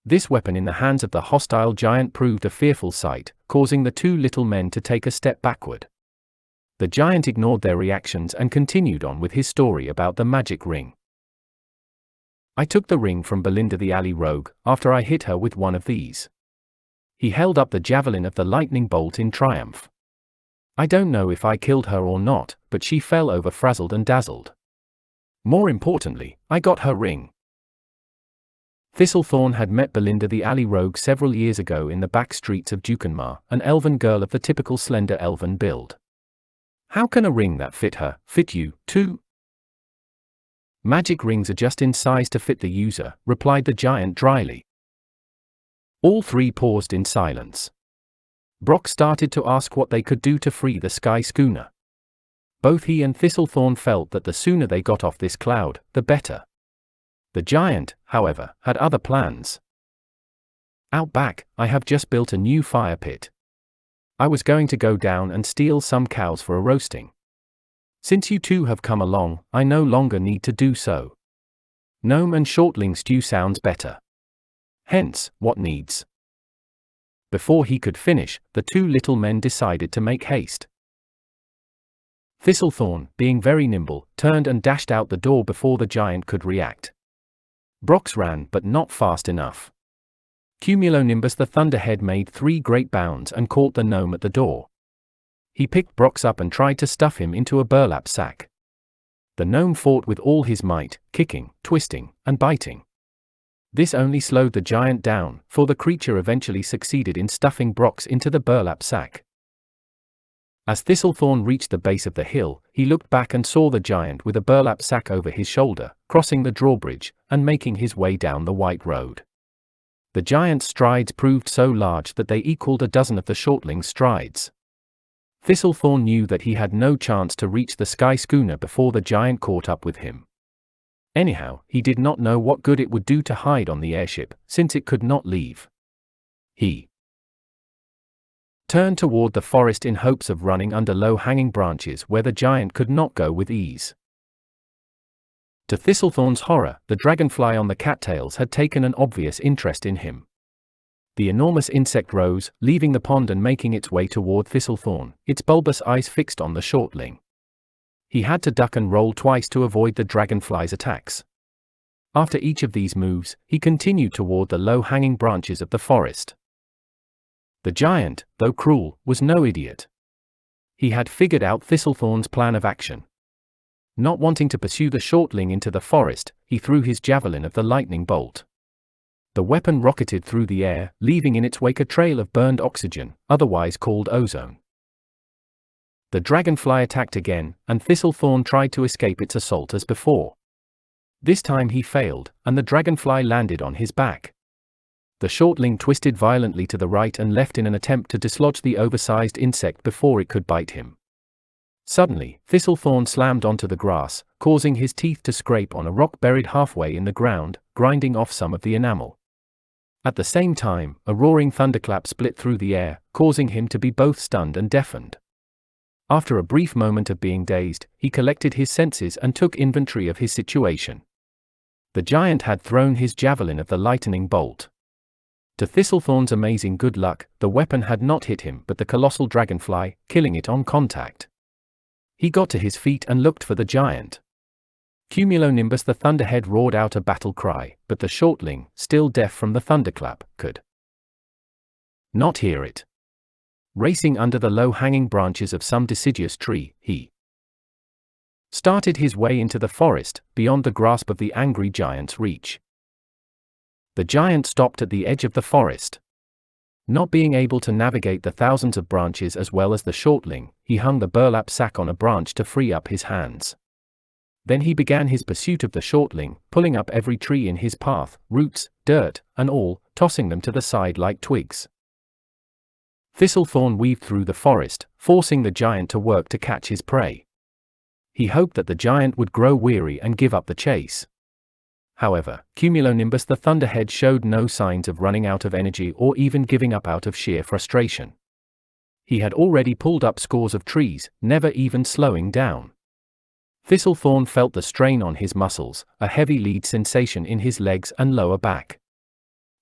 This weapon in the hands of the hostile giant proved a fearful sight, causing the 2 little men to take a step backward. The giant ignored their reactions and continued on with his story about the magic ring. "I took the ring from Belinda the alley rogue, after I hit her with one of these." He held up the javelin of the lightning bolt in triumph. "I don't know if I killed her or not, but she fell over frazzled and dazzled. More importantly, I got her ring." Thistlethorn had met Belinda the alley rogue several years ago in the back streets of Dukenmar, an elven girl of the typical slender elven build. "How can a ring that fit her, fit you, too?" "Magic rings adjust in size to fit the user," replied the giant dryly. All 3 paused in silence. Brock started to ask what they could do to free the sky schooner. Both he and Thistlethorn felt that the sooner they got off this cloud, the better. The giant, however, had other plans. "Out back, I have just built a new fire pit. I was going to go down and steal some cows for a roasting. Since you two have come along, I no longer need to do so. Gnome and shortling stew sounds better. Hence, what needs? Before he could finish, the two little men decided to make haste. Thistlethorn, being very nimble, turned and dashed out the door before the giant could react. Brox ran, but not fast enough. Cumulonimbus the Thunderhead made 3 great bounds and caught the gnome at the door. He picked Brox up and tried to stuff him into a burlap sack. The gnome fought with all his might, kicking, twisting, and biting. This only slowed the giant down, for the creature eventually succeeded in stuffing Brox into the burlap sack. As Thistlethorn reached the base of the hill, he looked back and saw the giant with a burlap sack over his shoulder, crossing the drawbridge, and making his way down the white road. The giant's strides proved so large that they equaled a dozen of the shortling's strides. Thistlethorn knew that he had no chance to reach the sky schooner before the giant caught up with him. Anyhow, he did not know what good it would do to hide on the airship, since it could not leave. He turned toward the forest in hopes of running under low-hanging branches where the giant could not go with ease. To Thistlethorn's horror, the dragonfly on the cattails had taken an obvious interest in him. The enormous insect rose, leaving the pond and making its way toward Thistlethorn, its bulbous eyes fixed on the shortling. He had to duck and roll twice to avoid the dragonfly's attacks. After each of these moves, he continued toward the low-hanging branches of the forest. The giant, though cruel, was no idiot. He had figured out Thistlethorn's plan of action. Not wanting to pursue the shortling into the forest, he threw his javelin of the lightning bolt. The weapon rocketed through the air, leaving in its wake a trail of burned oxygen, otherwise called ozone. The dragonfly attacked again, and Thistlethorn tried to escape its assault as before. This time he failed, and the dragonfly landed on his back. The shortling twisted violently to the right and left in an attempt to dislodge the oversized insect before it could bite him. Suddenly, Thistlethorn slammed onto the grass, causing his teeth to scrape on a rock buried halfway in the ground, grinding off some of the enamel. At the same time, a roaring thunderclap split through the air, causing him to be both stunned and deafened. After a brief moment of being dazed, he collected his senses and took inventory of his situation. The giant had thrown his javelin of the lightning bolt. To Thistlethorn's amazing good luck, the weapon had not hit him but the colossal dragonfly, killing it on contact. He got to his feet and looked for the giant. Cumulonimbus the Thunderhead roared out a battle cry, but the shortling, still deaf from the thunderclap, could not hear it. Racing under the low-hanging branches of some deciduous tree, he started his way into the forest, beyond the grasp of the angry giant's reach. The giant stopped at the edge of the forest. Not being able to navigate the thousands of branches as well as the shortling, he hung the burlap sack on a branch to free up his hands. Then he began his pursuit of the shortling, pulling up every tree in his path, roots, dirt, and all, tossing them to the side like twigs. Thistlethorn weaved through the forest, forcing the giant to work to catch his prey. He hoped that the giant would grow weary and give up the chase. However, Cumulonimbus the Thunderhead showed no signs of running out of energy or even giving up out of sheer frustration. He had already pulled up scores of trees, never even slowing down. Thistlethorn felt the strain on his muscles, a heavy lead sensation in his legs and lower back.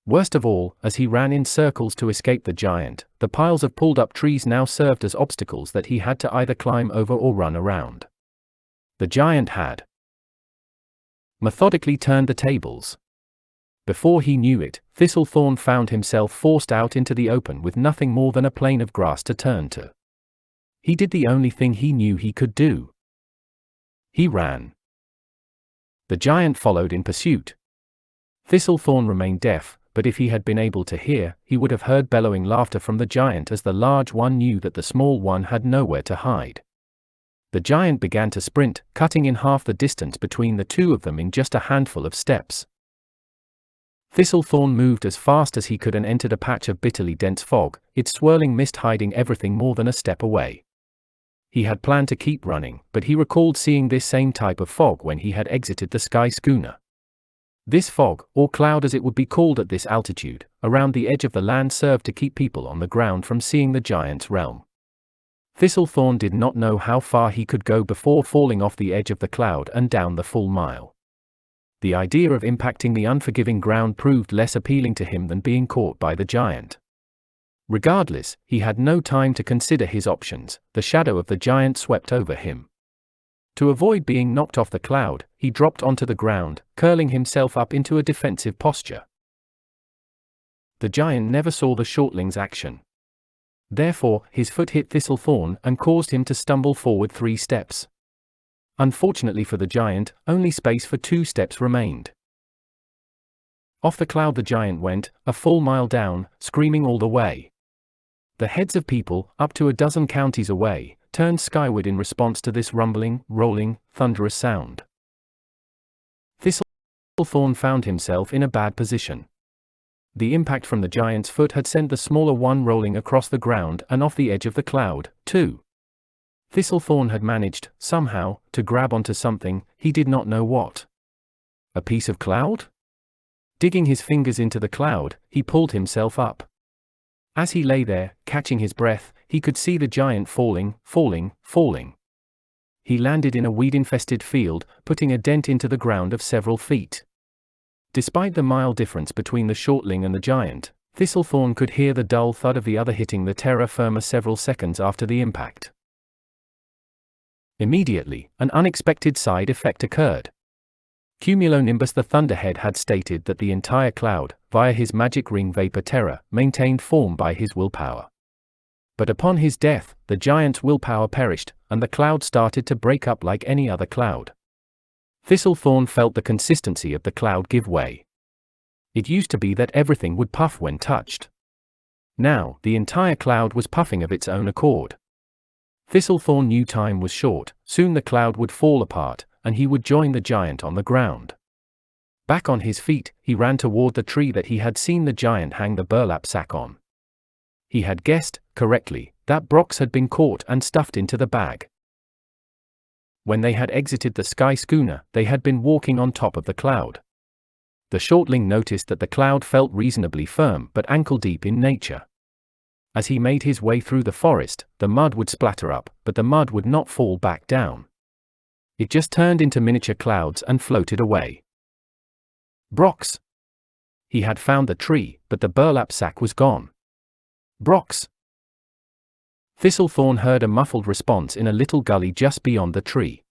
Worst of all, as he ran in circles to escape the giant, the piles of pulled-up trees now served as obstacles that he had to either climb over or run around. The giant had methodically turned the tables. Before he knew it, Thistlethorn found himself forced out into the open with nothing more than a plain of grass to turn to. He did the only thing he knew he could do. He ran. The giant followed in pursuit. Thistlethorn remained deaf, but if he had been able to hear, he would have heard bellowing laughter from the giant as the large one knew that the small one had nowhere to hide. The giant began to sprint, cutting in half the distance between the two of them in just a handful of steps. Thistlethorn moved as fast as he could and entered a patch of bitterly dense fog, its swirling mist hiding everything more than a step away. He had planned to keep running, but he recalled seeing this same type of fog when he had exited the sky schooner. This fog, or cloud as it would be called at this altitude, around the edge of the land served to keep people on the ground from seeing the giant's realm. Thistlethorn did not know how far he could go before falling off the edge of the cloud and down the full mile. The idea of impacting the unforgiving ground proved less appealing to him than being caught by the giant. Regardless, he had no time to consider his options. The shadow of the giant swept over him. To avoid being knocked off the cloud, he dropped onto the ground, curling himself up into a defensive posture. The giant never saw the shortling's action. Therefore, his foot hit Thistlethorn and caused him to stumble forward 3 steps. Unfortunately for the giant, only space for 2 steps remained. Off the cloud the giant went, a full mile down, screaming all the way. The heads of people, up to a dozen counties away, turned skyward in response to this rumbling, rolling, thunderous sound. Thistlethorn found himself in a bad position. The impact from the giant's foot had sent the smaller one rolling across the ground and off the edge of the cloud, too. Thistlethorn had managed, somehow, to grab onto something, he did not know what. A piece of cloud? Digging his fingers into the cloud, he pulled himself up. As he lay there, catching his breath, he could see the giant falling. He landed in a weed-infested field, putting a dent into the ground of several feet. Despite the mile difference between the shortling and the giant, Thistlethorn could hear the dull thud of the other hitting the terra firma several seconds after the impact. Immediately, an unexpected side effect occurred. Cumulonimbus the Thunderhead had stated that the entire cloud, via his magic ring Vapor Terra, maintained form by his willpower. But upon his death, the giant's willpower perished, and the cloud started to break up like any other cloud. Thistlethorn felt the consistency of the cloud give way. It used to be that everything would puff when touched. Now, the entire cloud was puffing of its own accord. Thistlethorn knew time was short, soon the cloud would fall apart, and he would join the giant on the ground. Back on his feet, he ran toward the tree that he had seen the giant hang the burlap sack on. He had guessed, correctly, that Brox had been caught and stuffed into the bag. When they had exited the sky schooner, they had been walking on top of the cloud. The shortling noticed that the cloud felt reasonably firm but ankle-deep in nature. As he made his way through the forest, the mud would splatter up, but the mud would not fall back down. It just turned into miniature clouds and floated away. Brox! He had found the tree, but the burlap sack was gone. Brox! Thistlethorn heard a muffled response in a little gully just beyond the tree.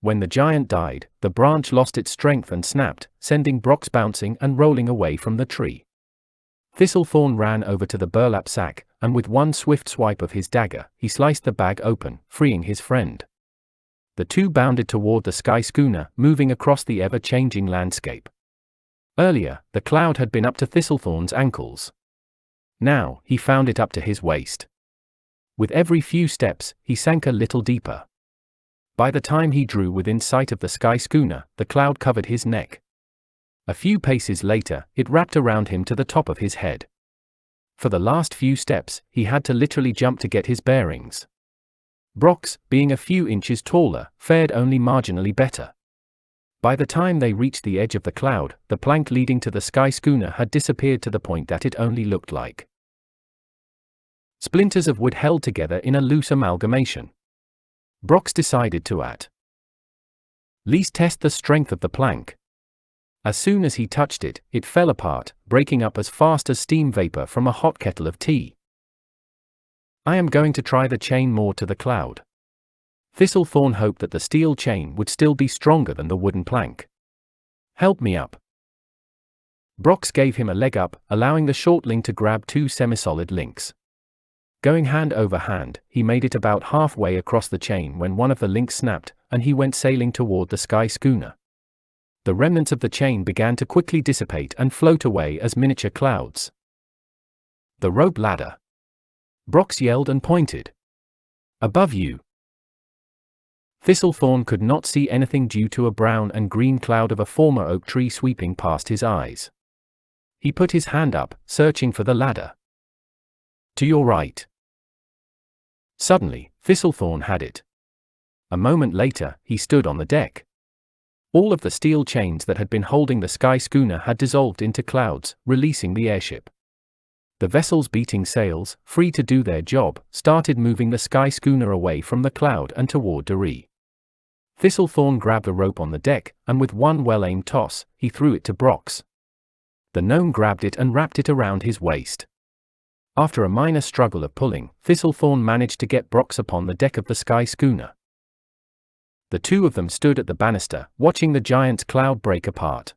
When the giant died, the branch lost its strength and snapped, sending Brox bouncing and rolling away from the tree. Thistlethorn ran over to the burlap sack, and with one swift swipe of his dagger, he sliced the bag open, freeing his friend. The two bounded toward the sky schooner, moving across the ever-changing landscape. Earlier, the cloud had been up to Thistlethorn's ankles. Now, he found it up to his waist. With every few steps, he sank a little deeper. By the time he drew within sight of the sky schooner, the cloud covered his neck. A few paces later, it wrapped around him to the top of his head. For the last few steps, he had to literally jump to get his bearings. Brox, being a few inches taller, fared only marginally better. By the time they reached the edge of the cloud, the plank leading to the sky schooner had disappeared to the point that it only looked like splinters of wood held together in a loose amalgamation. Brox decided to at least test the strength of the plank. As soon as he touched it, it fell apart, breaking up as fast as steam vapor from a hot kettle of tea. I am going to try the chain moored to the cloud. Thistlethorn hoped that the steel chain would still be stronger than the wooden plank. Help me up. Brox gave him a leg up, allowing the shortling to grab 2 semi-solid links. Going hand over hand, he made it about halfway across the chain when one of the links snapped, and he went sailing toward the sky schooner. The remnants of the chain began to quickly dissipate and float away as miniature clouds. The rope ladder. Brox yelled and pointed. Above you. Thistlethorn could not see anything due to a brown and green cloud of a former oak tree sweeping past his eyes. He put his hand up, searching for the ladder. To your right. Suddenly, Thistlethorn had it. A moment later, he stood on the deck. All of the steel chains that had been holding the sky schooner had dissolved into clouds, releasing the airship. The vessels beating sails, free to do their job, started moving the sky schooner away from the cloud and toward Doree. Thistlethorn grabbed a rope on the deck, and with one well-aimed toss, he threw it to Brox. The gnome grabbed it and wrapped it around his waist. After a minor struggle of pulling, Thistlethorn managed to get Brox upon the deck of the sky schooner. The two of them stood at the banister, watching the giant's cloud break apart.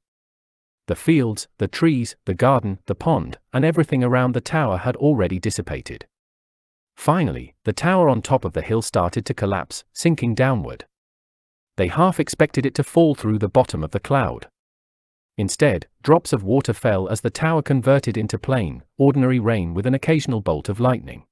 The fields, the trees, the garden, the pond, and everything around the tower had already dissipated. Finally, the tower on top of the hill started to collapse, sinking downward. They half expected it to fall through the bottom of the cloud. Instead, drops of water fell as the tower converted into plain, ordinary rain with an occasional bolt of lightning.